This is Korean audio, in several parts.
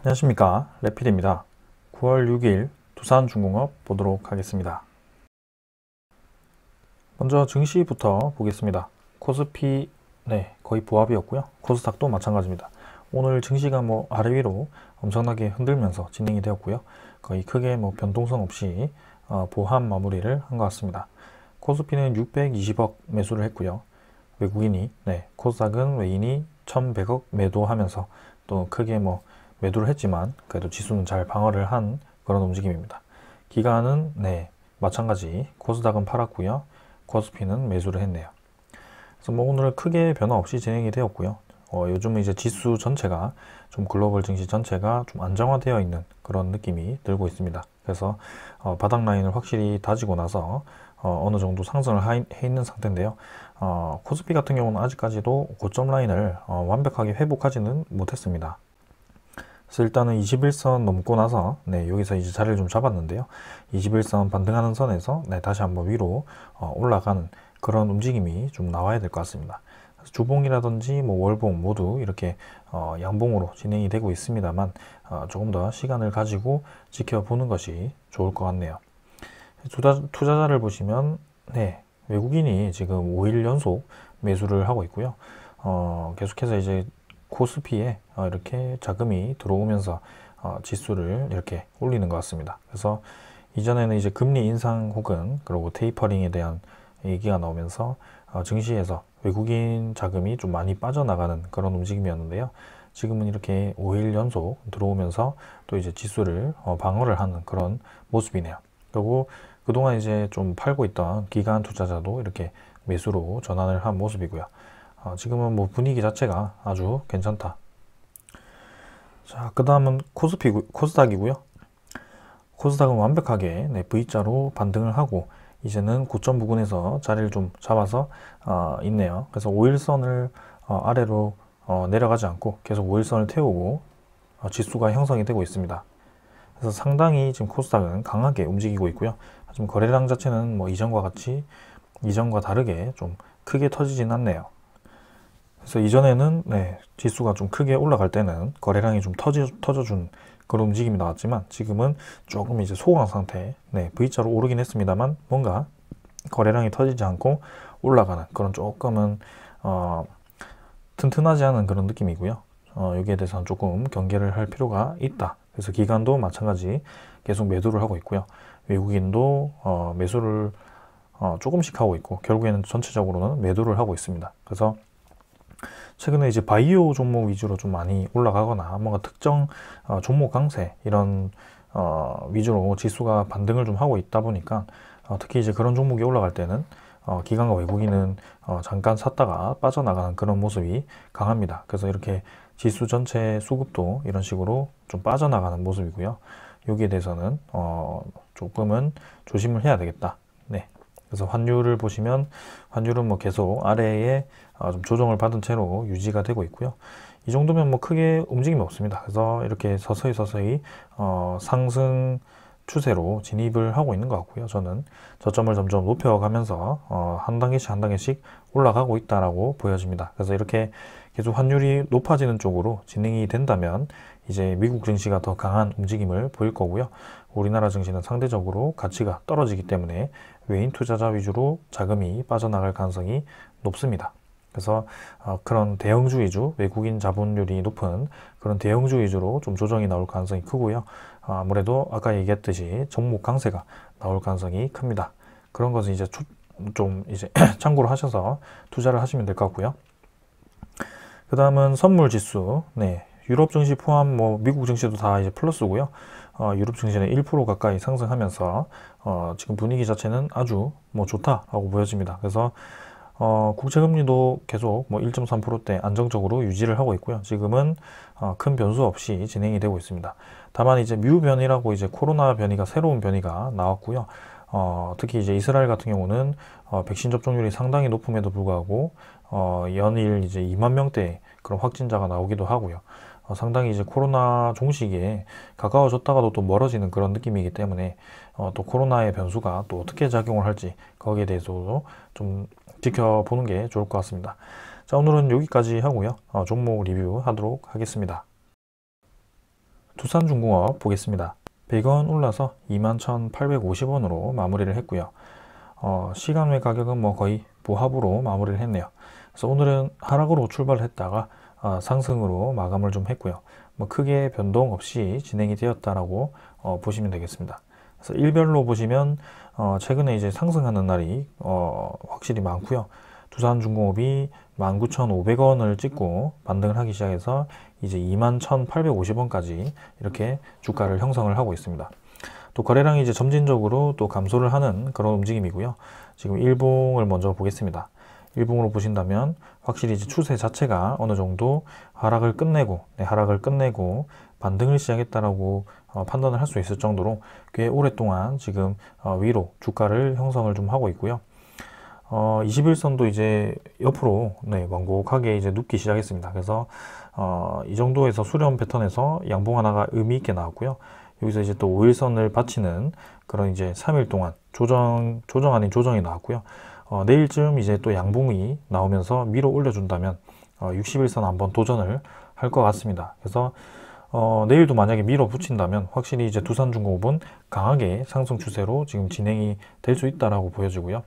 안녕하십니까, 레필입니다. 9월 6일 두산중공업 보도록 하겠습니다. 먼저 증시부터 보겠습니다. 코스피 거의 보합이었고요. 코스닥도 마찬가지입니다. 오늘 증시가 아래 위로 엄청나게 흔들면서 진행이 되었고요. 거의 크게 변동성 없이 보합 마무리를 한 것 같습니다. 코스피는 620억 매수를 했고요. 외국인이 코스닥은 외인이 1100억 매도하면서 또 크게 매도를 했지만 그래도 지수는 잘 방어를 한 그런 움직임입니다. 기간은 마찬가지 코스닥은 팔았고요. 코스피는 매수를 했네요. 그래서 오늘 크게 변화 없이 진행이 되었고요. 요즘은 이제 지수 전체가 좀 글로벌 증시 전체가 좀 안정화되어 있는 그런 느낌이 들고 있습니다. 그래서 바닥 라인을 확실히 다지고 나서 어느 정도 상승을 해 있는 상태인데요. 코스피 같은 경우는 아직까지도 고점 라인을 완벽하게 회복하지는 못했습니다. 그래서 일단은 21선 넘고 나서 여기서 이제 자리를 좀 잡았는데요. 21선 반등하는 선에서 다시 한번 위로 올라가는 그런 움직임이 좀 나와야 될 것 같습니다. 그래서 주봉이라든지 월봉 모두 이렇게 양봉으로 진행이 되고 있습니다만 조금 더 시간을 가지고 지켜보는 것이 좋을 것 같네요. 투자자를 보시면 외국인이 지금 5일 연속 매수를 하고 있고요. 계속해서 이제 코스피에 이렇게 자금이 들어오면서 지수를 이렇게 올리는 것 같습니다. 그래서 이전에는 이제 금리 인상 혹은 그리고 테이퍼링에 대한 얘기가 나오면서 증시에서 외국인 자금이 좀 많이 빠져나가는 그런 움직임이었는데요. 지금은 이렇게 5일 연속 들어오면서 또 이제 지수를 방어를 하는 그런 모습이네요. 그리고 그동안 이제 좀 팔고 있던 기관 투자자도 이렇게 매수로 전환을 한 모습이고요. 지금은 분위기 자체가 아주 괜찮다. 자, 그 다음은 코스닥이고요. 코스닥은 완벽하게 V자로 반등을 하고 이제는 고점 부근에서 자리를 좀 잡아서 있네요. 그래서 5일선을 아래로 내려가지 않고 계속 5일선을 태우고 지수가 형성이 되고 있습니다. 그래서 상당히 지금 코스닥은 강하게 움직이고 있고요. 지금 거래량 자체는 이전과 다르게 좀 크게 터지진 않네요. 그래서 이전에는 지수가 좀 크게 올라갈 때는 거래량이 좀 터져준 그런 움직임이 나왔지만 지금은 조금 이제 소강 상태, V자로 오르긴 했습니다만 뭔가 거래량이 터지지 않고 올라가는 그런 조금은 튼튼하지 않은 그런 느낌이고요. 여기에 대해서는 조금 경계를 할 필요가 있다. 그래서 기관도 마찬가지 계속 매도를 하고 있고요. 외국인도 매수를 조금씩 하고 있고 결국에는 전체적으로는 매도를 하고 있습니다. 그래서 최근에 이제 바이오 종목 위주로 좀 많이 올라가거나 뭔가 특정 종목 강세 이런 위주로 지수가 반등을 좀 하고 있다 보니까 특히 이제 그런 종목이 올라갈 때는 기관과 외국인은 잠깐 샀다가 빠져나가는 그런 모습이 강합니다. 그래서 이렇게 지수 전체 수급도 이런 식으로 좀 빠져나가는 모습이고요. 여기에 대해서는 조금은 조심을 해야 되겠다. 그래서 환율을 보시면 환율은 계속 아래에 좀 조정을 받은 채로 유지가 되고 있고요. 이 정도면 크게 움직임이 없습니다. 그래서 이렇게 서서히 상승 추세로 진입을 하고 있는 것 같고요. 저는 저점을 점점 높여가면서 한 단계씩 올라가고 있다라고 보여집니다. 그래서 이렇게 계속 환율이 높아지는 쪽으로 진행이 된다면 이제 미국 증시가 더 강한 움직임을 보일 거고요. 우리나라 증시는 상대적으로 가치가 떨어지기 때문에 외인 투자자 위주로 자금이 빠져나갈 가능성이 높습니다. 그래서 그런 대형주 위주, 외국인 자본률이 높은 그런 대형주 위주로 좀 조정이 나올 가능성이 크고요. 아무래도 아까 얘기했듯이 종목 강세가 나올 가능성이 큽니다. 그런 것은 이제 좀 이제 참고를 하셔서 투자를 하시면 될 것 같고요. 그 다음은 선물 지수. 유럽 증시 포함 미국 증시도 다 이제 플러스고요. 유럽 증시는 1% 가까이 상승하면서 지금 분위기 자체는 아주 좋다라고 보여집니다. 그래서 국채금리도 계속 1.3%대 안정적으로 유지를 하고 있고요. 지금은 큰 변수 없이 진행이 되고 있습니다. 다만 이제 뮤 변이라고 이제 코로나 변이가 새로운 변이가 나왔고요. 특히 이제 이스라엘 같은 경우는 백신 접종률이 상당히 높음에도 불구하고 연일 이제 2만 명대 그런 확진자가 나오기도 하고요. 상당히 이제 코로나 종식에 가까워졌다가도 또 멀어지는 그런 느낌이기 때문에 또 코로나의 변수가 또 어떻게 작용을 할지 거기에 대해서도 좀 지켜보는 게 좋을 것 같습니다. 자, 오늘은 여기까지 하고요. 종목 리뷰 하도록 하겠습니다. 두산중공업 보겠습니다. 100원 올라서 21,850원으로 마무리를 했고요. 시간 외 가격은 뭐 거의 보합으로 마무리를 했네요. 그래서 오늘은 하락으로 출발을 했다가 상승으로 마감을 좀 했고요. 뭐 크게 변동 없이 진행이 되었다라고 보시면 되겠습니다. 그래서 일별로 보시면 최근에 이제 상승하는 날이 확실히 많고요. 두산중공업이 19,500원을 찍고 반등을 하기 시작해서 이제 21,850원까지 이렇게 주가를 형성을 하고 있습니다. 또 거래량이 이제 점진적으로 또 감소를 하는 그런 움직임이고요. 지금 일봉을 먼저 보겠습니다. 일봉으로 보신다면 확실히 이제 추세 자체가 어느 정도 하락을 끝내고 반등을 시작했다라고 판단을 할 수 있을 정도로 꽤 오랫동안 지금 위로 주가를 형성을 좀 하고 있고요. 21선도 이제 옆으로 완곡하게 이제 눕기 시작했습니다. 그래서 이 정도에서 수렴 패턴에서 양봉 하나가 의미 있게 나왔고요. 여기서 이제 또 5일선을 받치는 그런 이제 3일 동안 조정 아닌 조정이 나왔고요. 내일쯤 이제 또 양봉이 나오면서 밀어 올려준다면 60일선 한번 도전을 할 것 같습니다. 그래서 내일도 만약에 밀어붙인다면 확실히 이제 두산중공업은 강하게 상승 추세로 지금 진행이 될 수 있다라고 보여지고요.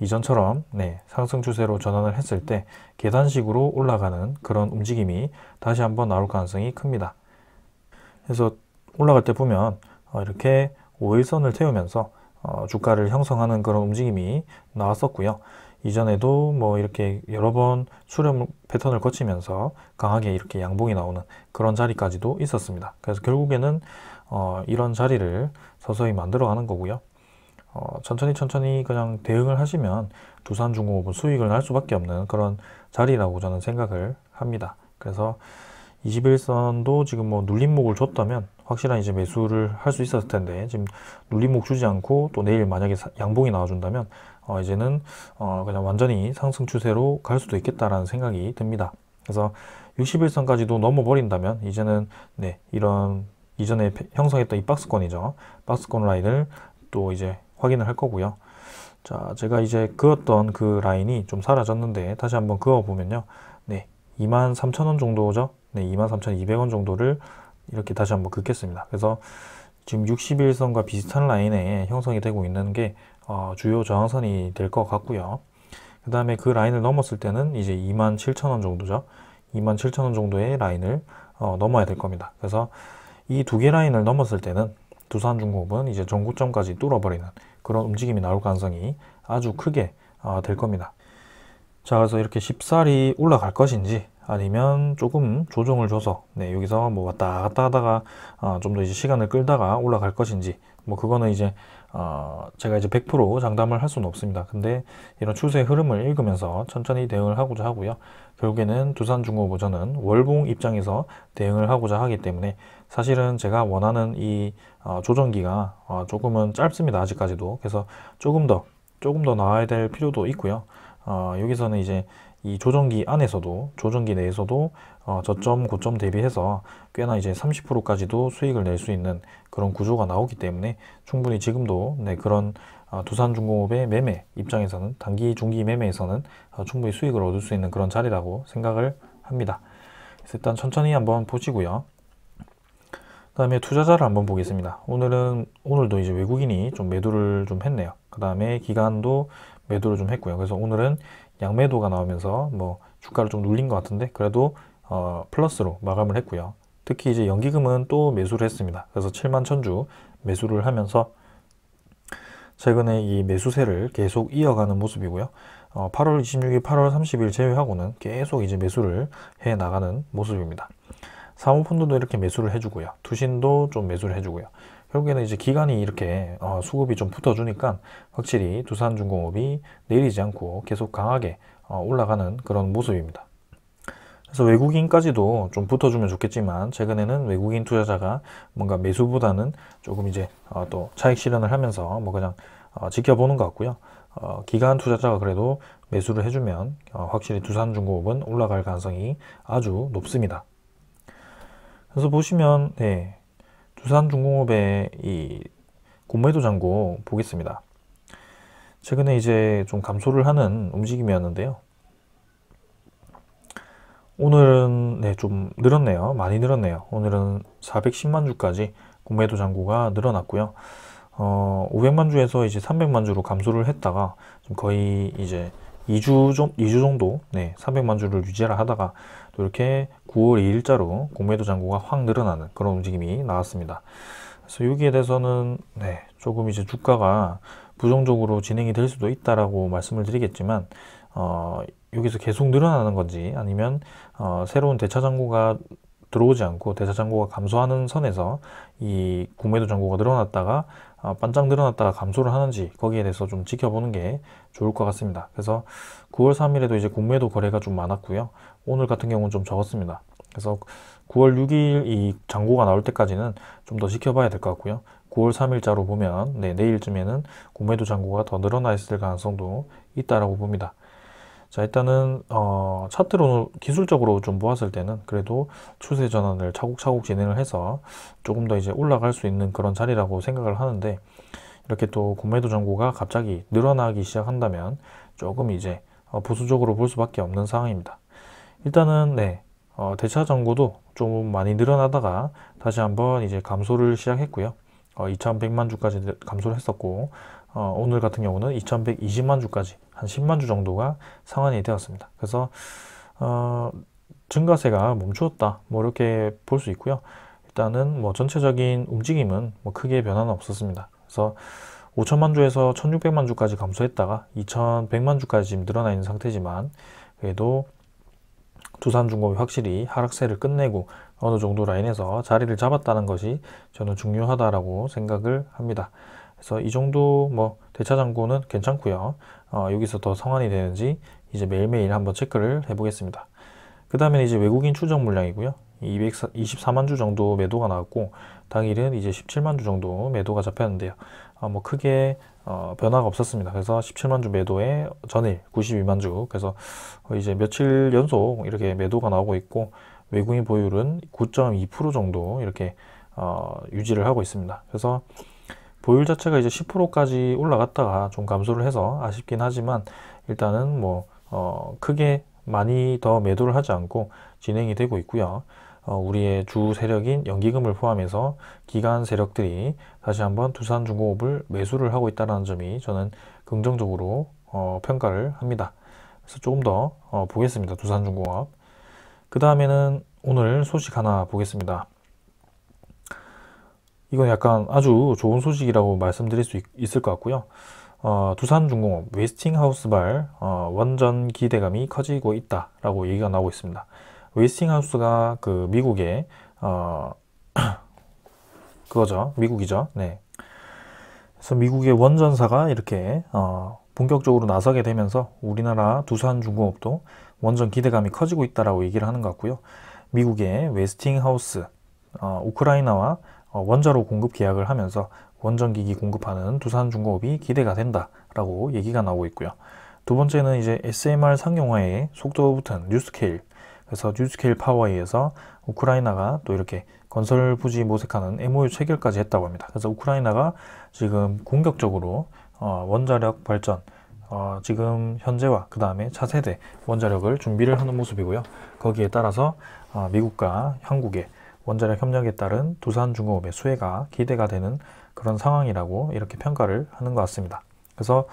이전처럼 상승 추세로 전환을 했을 때 계단식으로 올라가는 그런 움직임이 다시 한번 나올 가능성이 큽니다. 그래서 올라갈 때 보면 이렇게 5일선을 태우면서 주가를 형성하는 그런 움직임이 나왔었고요. 이전에도 뭐 이렇게 여러 번 수렴 패턴을 거치면서 강하게 이렇게 양봉이 나오는 그런 자리까지도 있었습니다. 그래서 결국에는 이런 자리를 서서히 만들어가는 거고요. 천천히 그냥 대응을 하시면 두산중공업은 수익을 날 수밖에 없는 그런 자리라고 저는 생각을 합니다. 그래서 21선도 지금 뭐 눌림목을 줬다면 확실한 이제 매수를 할 수 있었을 텐데 지금 눌림목 주지 않고 또 내일 만약에 양봉이 나와준다면 이제는 그냥 완전히 상승 추세로 갈 수도 있겠다라는 생각이 듭니다. 그래서 61선까지도 넘어버린다면 이제는 이런 이전에 형성했던 이 박스권이죠. 박스권 라인을 또 이제 확인을 할 거고요. 자, 제가 이제 그었던 그 라인이 좀 사라졌는데 다시 한번 그어 보면요. 23,000원 정도죠. 23,200원 정도를 이렇게 다시 한번 긋겠습니다. 그래서 지금 61선과 비슷한 라인에 형성이 되고 있는 게 주요 저항선이 될 것 같고요. 그 다음에 그 라인을 넘었을 때는 이제 27,000원 정도죠. 27,000원 정도의 라인을 넘어야 될 겁니다. 그래서 이 두 개 라인을 넘었을 때는 두산중공업은 이제 전고점까지 뚫어버리는 그런 움직임이 나올 가능성이 아주 크게 될 겁니다. 자, 그래서 이렇게 쉽사리 올라갈 것인지 아니면 조금 조정을 줘서 여기서 뭐 왔다 갔다 하다가 좀 더 이제 시간을 끌다가 올라갈 것인지 뭐 그거는 이제 제가 이제 100% 장담을 할 수는 없습니다. 근데 이런 추세의 흐름을 읽으면서 천천히 대응을 하고자 하고요. 결국에는 두산중공업은 저는 월봉 입장에서 대응을 하고자 하기 때문에 사실은 제가 원하는 이 조정기가 조금은 짧습니다. 아직까지도. 그래서 조금 더 나와야 될 필요도 있고요. 여기서는 이제 이 조정기 안에서도 조정기 내에서도 저점 고점 대비해서 꽤나 이제 30%까지도 수익을 낼 수 있는 그런 구조가 나오기 때문에 충분히 지금도 그런 두산중공업의 매매 입장에서는 단기 중기 매매에서는 충분히 수익을 얻을 수 있는 그런 자리라고 생각을 합니다. 그래서 일단 천천히 한번 보시고요. 그 다음에 투자자를 한번 보겠습니다. 오늘도 이제 외국인이 좀 매도를 좀 했네요. 그 다음에 기관도 매도를 좀 했고요. 그래서 오늘은 양매도가 나오면서 뭐 주가를 좀 눌린 것 같은데 그래도 플러스로 마감을 했고요. 특히 이제 연기금은 또 매수를 했습니다. 그래서 71,000주 매수를 하면서 최근에 이 매수세를 계속 이어가는 모습이고요. 8월 26일, 8월 30일 제외하고는 계속 이제 매수를 해 나가는 모습입니다. 사모펀드도 이렇게 매수를 해주고요. 투신도 좀 매수를 해주고요. 결국에는 이제 기간이 이렇게 수급이 좀 붙어주니까 확실히 두산중공업이 내리지 않고 계속 강하게 올라가는 그런 모습입니다. 그래서 외국인까지도 좀 붙어주면 좋겠지만 최근에는 외국인 투자자가 뭔가 매수보다는 조금 이제 또 차익 실현을 하면서 뭐 그냥 지켜보는 것 같고요. 기관 투자자가 그래도 매수를 해주면 확실히 두산중공업은 올라갈 가능성이 아주 높습니다. 그래서 보시면 두산중공업의 이 공매도 잔고 보겠습니다. 최근에 이제 좀 감소를 하는 움직임이었는데요. 오늘은 네, 좀 늘었네요. 많이 늘었네요. 오늘은 410만 주까지 공매도 잔고가 늘어났고요. 500만 주에서 이제 300만 주로 감소를 했다가 좀 거의 이제 2주 정도, 네, 300만 주를 유지하라 하다가 또 이렇게 9월 2일자로 공매도 잔고가 확 늘어나는 그런 움직임이 나왔습니다. 그래서 여기에 대해서는 네, 조금 이제 주가가 부정적으로 진행이 될 수도 있다라고 말씀을 드리겠지만, 여기서 계속 늘어나는 건지 아니면 새로운 대차 잔고가 들어오지 않고 대차 잔고가 감소하는 선에서 이 공매도 잔고가 늘어났다가 반짝 늘어났다가 감소를 하는지 거기에 대해서 좀 지켜보는 게 좋을 것 같습니다. 그래서 9월 3일에도 이제 공매도 거래가 좀 많았고요. 오늘 같은 경우는 좀 적었습니다. 그래서 9월 6일 이 잔고가 나올 때까지는 좀 더 지켜봐야 될 것 같고요. 9월 3일자로 보면 네, 내일쯤에는 공매도 잔고가 더 늘어나 있을 가능성도 있다라고 봅니다. 자, 일단은 차트로 기술적으로 좀 보았을 때는 그래도 추세 전환을 차곡차곡 진행을 해서 조금 더 이제 올라갈 수 있는 그런 자리라고 생각을 하는데, 이렇게 또 공매도 잔고가 갑자기 늘어나기 시작한다면 조금 이제 보수적으로 볼 수밖에 없는 상황입니다. 일단은 네, 대차 잔고도 좀 많이 늘어나다가 다시 한번 이제 감소를 시작했고요. 2100만 주까지 감소를 했었고, 오늘 같은 경우는 2120만 주까지 한 10만 주 정도가 상환이 되었습니다. 그래서 증가세가 멈추었다, 뭐 이렇게 볼 수 있고요. 일단은 뭐 전체적인 움직임은 뭐 크게 변화는 없었습니다. 그래서 5천만 주에서 1600만 주까지 감소했다가 2100만 주까지 지금 늘어나 있는 상태지만, 그래도 두산중공업이 확실히 하락세를 끝내고 어느 정도 라인에서 자리를 잡았다는 것이 저는 중요하다라고 생각을 합니다. 그래서 이 정도 뭐 대차 잔고는 괜찮고요. 여기서 더 상환이 되는지 이제 매일매일 한번 체크를 해보겠습니다. 그 다음에 이제 외국인 추적 물량이고요. 224만 주 정도 매도가 나왔고, 당일은 이제 17만 주 정도 매도가 잡혔는데요. 뭐 크게 변화가 없었습니다. 그래서 17만 주 매도에 전일 92만 주, 그래서 이제 며칠 연속 이렇게 매도가 나오고 있고, 외국인 보유율은 9.2% 정도 이렇게 유지를 하고 있습니다. 그래서 보유율 자체가 이제 10%까지 올라갔다가 좀 감소를 해서 아쉽긴 하지만, 일단은 뭐 크게 많이 더 매도를 하지 않고 진행이 되고 있고요. 우리의 주 세력인 연기금을 포함해서 기관 세력들이 다시 한번 두산중공업을 매수를 하고 있다는 점이 저는 긍정적으로 평가를 합니다. 그래서 조금 더 보겠습니다. 두산중공업. 그 다음에는 오늘 소식 하나 보겠습니다. 이건 약간 아주 좋은 소식이라고 말씀드릴 수 있을 것 같고요. 두산중공업 웨스팅하우스발 원전 기대감이 커지고 있다라고 얘기가 나오고 있습니다. 웨스팅하우스가 그 미국의 그거죠, 미국이죠. 네. 그래서 미국의 원전사가 이렇게 본격적으로 나서게 되면서 우리나라 두산중공업도 원전 기대감이 커지고 있다라고 얘기를 하는 것 같고요. 미국의 웨스팅하우스 우크라이나와 원자로 공급 계약을 하면서 원전기기 공급하는 두산중공업이 기대가 된다라고 얘기가 나오고 있고요. 두 번째는 이제 SMR 상용화의 속도 붙은 뉴스케일, 그래서 뉴스케일 파워에 의해서 우크라이나가 또 이렇게 건설 부지 모색하는 MOU 체결까지 했다고 합니다. 그래서 우크라이나가 지금 공격적으로 원자력 발전, 지금 현재와 그 다음에 차세대 원자력을 준비를 하는 모습이고요. 거기에 따라서 미국과 한국의 원자력 협력에 따른 두산중공업의 수혜가 기대가 되는 그런 상황이라고 이렇게 평가를 하는 것 같습니다. 그래서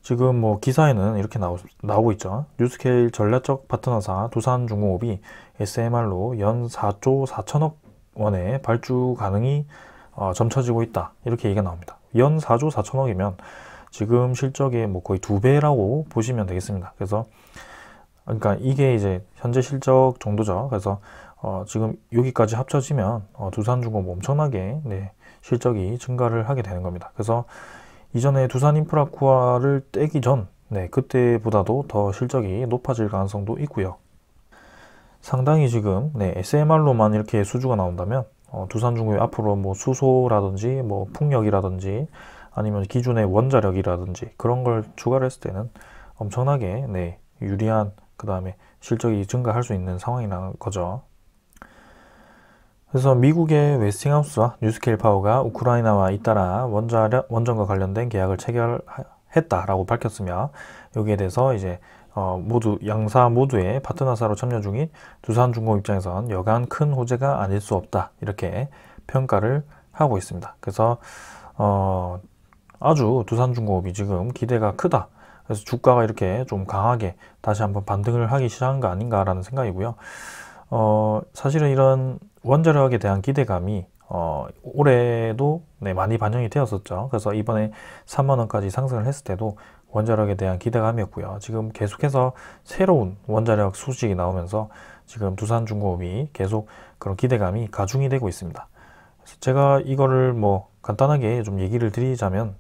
지금 뭐 기사에는 이렇게 나오고 있죠. 뉴스케일 전략적 파트너사 두산중공업이 SMR로 연 4조 4천억 원의 발주 가능이 점쳐지고 있다, 이렇게 얘기가 나옵니다. 연 4조 4천억이면 지금 실적의 뭐 거의 2배라고 보시면 되겠습니다. 그래서 그러니까 이게 이제 현재 실적 정도죠. 그래서 지금 여기까지 합쳐지면 두산중공업 엄청나게 네, 실적이 증가를 하게 되는 겁니다. 그래서 이전에 두산인프라코아를 떼기 전 네, 그때보다도 더 실적이 높아질 가능성도 있고요. 상당히 지금 네, SMR로만 이렇게 수주가 나온다면 두산중공업이 앞으로 뭐 수소라든지 뭐 풍력이라든지 아니면 기존의 원자력이라든지 그런 걸 추가를 했을 때는 엄청나게 네, 유리한 그 다음에 실적이 증가할 수 있는 상황이라는 거죠. 그래서 미국의 웨스팅하우스와 뉴스케일 파워가 우크라이나와 잇따라 원전과 관련된 계약을 체결했다, 했다라고 밝혔으며, 여기에 대해서 이제 모두 양사 모두의 파트너사로 참여 중인 두산중공업 입장에선 여간 큰 호재가 아닐 수 없다, 이렇게 평가를 하고 있습니다. 그래서 아주 두산중공업이 지금 기대가 크다. 그래서 주가가 이렇게 좀 강하게 다시 한번 반등을 하기 시작한 거 아닌가라는 생각이고요. 사실은 이런 원자력에 대한 기대감이 올해도 많이 반영이 되었었죠. 그래서 이번에 3만원까지 상승을 했을 때도 원자력에 대한 기대감이었고요. 지금 계속해서 새로운 원자력 소식이 나오면서 지금 두산중공업이 계속 그런 기대감이 가중이 되고 있습니다. 그래서 제가 이거를 뭐 간단하게 좀 얘기를 드리자면,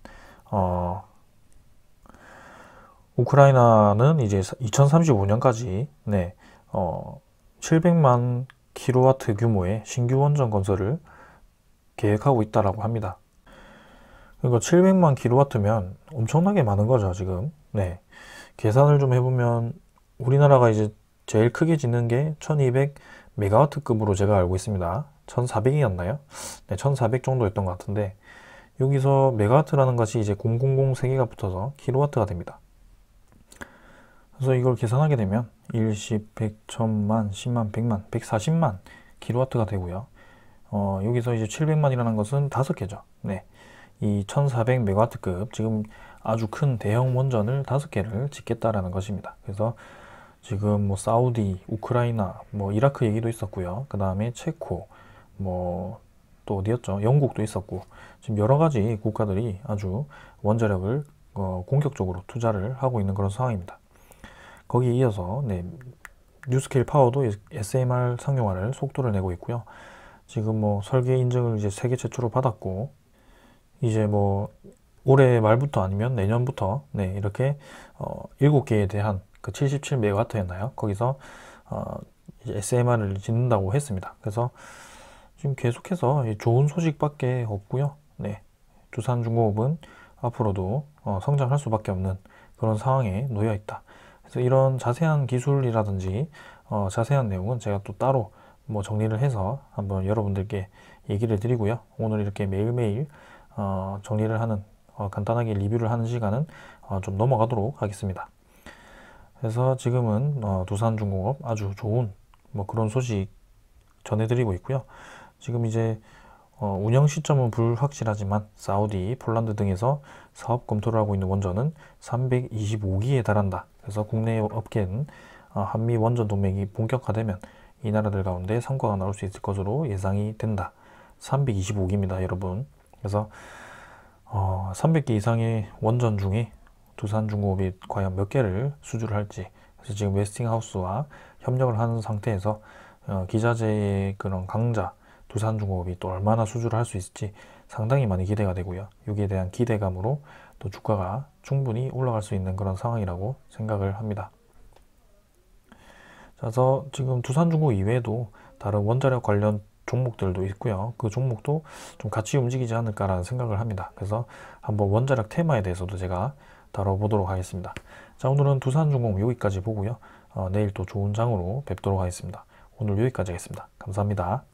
우크라이나는 이제 2035년까지 700만 킬로와트 규모의 신규 원전 건설을 계획하고 있다라고 합니다. 그러니까 700만 킬로와트면 엄청나게 많은 거죠, 지금. 계산을 좀 해보면 우리나라가 이제 제일 크게 짓는 게 1200 메가와트급으로 제가 알고 있습니다. 1400이었나요? 1400 정도였던 것 같은데, 여기서 메가와트라는 것이 이제 000 3개가 붙어서 킬로와트가 됩니다. 그래서 이걸 계산하게 되면 1, 10, 100, 1000만, 10만, 100만, 140만 킬로와트가 되고요. 여기서 이제 700만이라는 것은 5개죠. 이 1400 메가와트급 지금 아주 큰 대형 원전을 5개를 짓겠다라는 것입니다. 그래서 지금 뭐 사우디, 우크라이나, 뭐 이라크 얘기도 있었고요. 그 다음에 체코, 뭐 또 어디였죠? 영국도 있었고, 지금 여러 가지 국가들이 아주 원자력을 공격적으로 투자를 하고 있는 그런 상황입니다. 거기에 이어서 뉴스케일 파워도 SMR 상용화를 속도를 내고 있고요. 지금 뭐 설계 인증을 이제 세계 최초로 받았고, 이제 뭐 올해 말부터 아니면 내년부터 이렇게 7개에 대한 그 77메가와트였나요? 거기서 이제 SMR을 짓는다고 했습니다. 그래서 지금 계속해서 좋은 소식밖에 없고요. 두산중공업은 앞으로도 성장할 수밖에 없는 그런 상황에 놓여 있다. 그래서 이런 자세한 기술이라든지 자세한 내용은 제가 또 따로 뭐 정리를 해서 한번 여러분들께 얘기를 드리고요. 오늘 이렇게 매일매일 정리를 하는, 간단하게 리뷰를 하는 시간은 좀 넘어가도록 하겠습니다. 그래서 지금은 두산중공업 아주 좋은 뭐 그런 소식 전해드리고 있고요. 지금 이제 운영 시점은 불확실하지만 사우디, 폴란드 등에서 사업 검토를 하고 있는 원전은 325기에 달한다. 그래서 국내 업계는 한미 원전 동맹이 본격화되면 이 나라들 가운데 성과가 나올 수 있을 것으로 예상이 된다. 325기입니다, 여러분. 그래서 300개 이상의 원전 중에 두산중공업이 과연 몇 개를 수주를 할지, 그래서 지금 웨스팅하우스와 협력을 하는 상태에서 기자재의 그런 강자 두산중공업이 또 얼마나 수주를 할 수 있을지 상당히 많이 기대가 되고요. 여기에 대한 기대감으로 또 주가가 충분히 올라갈 수 있는 그런 상황이라고 생각을 합니다. 그래서 지금 두산중공업 이외에도 다른 원자력 관련 종목들도 있고요. 그 종목도 좀 같이 움직이지 않을까라는 생각을 합니다. 그래서 한번 원자력 테마에 대해서도 제가 다뤄보도록 하겠습니다. 자, 오늘은 두산중공업 여기까지 보고요. 내일 또 좋은 장으로 뵙도록 하겠습니다. 오늘 여기까지 하겠습니다. 감사합니다.